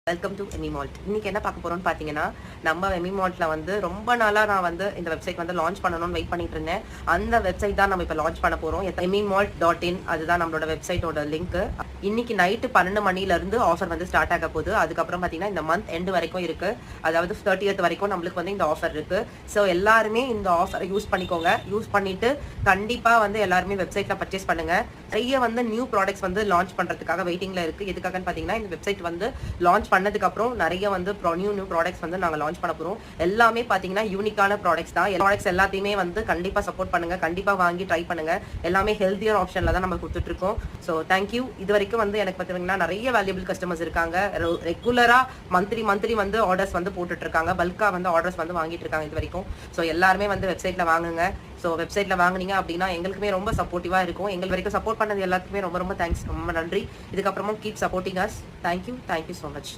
Welcome to Amy malt. இன்னைக்கு என்ன பார்க்க போறோம்னு பார்த்தீங்கன்னா, நம்ம எமி மால்ட்ல வந்து ரொம்ப நாளா நான் வந்து இந்த வெப்சைட் வந்து லான்ச் பண்ணணும்னு வெயிட் பண்ணிட்டு இருந்தேன். அந்த வெப்சைட் தான் நம்ம இப்போ லான்ச் பண்ண போறோம். emimalt.in அதுதான் நம்மளோட வெப்சைட்டோட லிங்க். இன்னைக்கு நைட்டு 12 மணில இருந்து ஆஃபர் வந்து ஸ்டார்ட் ஆக போகுது. அதுக்கப்புறம் பார்த்தீங்கன்னா இந்த மந்த் எண்ட் வரைக்கும் இருக்கு. அதாவது 30th வரைக்கும் நம்மளுக்கு வந்து இந்த ஆஃபர் இருக்கு. ஸோ எல்லாருமே இந்த ஆஃபரை யூஸ் பண்ணிக்கோங்க. யூஸ் பண்ணிட்டு கண்டிப்பா வந்து எல்லாருமே வெப்சைட்ல பர்ச்சேஸ் பண்ணுங்க. நிறைய வந்து நியூ ப்ராடக்ட்ஸ் வந்து லான்ச் பண்றதுக்காக வெயிட்டிங்ல இருக்கு. எதுக்காகன்னு பார்த்தீங்கன்னா இந்த வெப்சைட் வந்து லான்ச் பண்ணதுக்கு அப்புறம் நிறைய வந்து நியூ ப்ராடக்ட்ஸ் வந்து நாங்க லான்ச் பண்ண போறோம். எல்லாமே பாத்தீங்கன்னா யூனிக்கான ப்ராடக்ட்ஸ் தான். ப்ராடக்ட்ஸ் எல்லாத்தையுமே வந்து கண்டிப்பா சப்போர்ட் பண்ணுங்க. கண்டிப்பா வாங்கி ட்ரை பண்ணுங்க. எல்லாமே ஹெல்த்தியர் ஆப்ஷன்ல தான் நம்ம கொடுத்துட்டு இருக்கோம். So thank you. இது வரைக்கும் வந்து எனக்கு பார்த்தீங்கன்னா நிறைய வேல்யூபிள் கஸ்டமர்ஸ் இருக்காங்க. ரெகுலரா மந்த்லி வந்து ஆர்டர்ஸ் வந்து போட்டுட்டு இருக்காங்க. பல்கா வந்து ஆர்டர்ஸ் வந்து வாங்கிட்டு இருக்காங்க இது வரைக்கும். ஸோ எல்லாருமே வந்து வெப்சைட்ல வாங்குங்க. ஸோ வெப்சைட்ல வாங்குனீங்க அப்படின்னா எங்களுக்குமே ரொம்ப சப்போர்ட்டிவா இருக்கும். எங்கள் வரைக்கும் சப்போர்ட் பண்ணது எல்லாத்துக்குமே ரொம்ப ரொம்ப தேங்க்ஸ். ரொம்ப நன்றி. இதுக்கப்புறமும் keep supporting us. Thank you so much.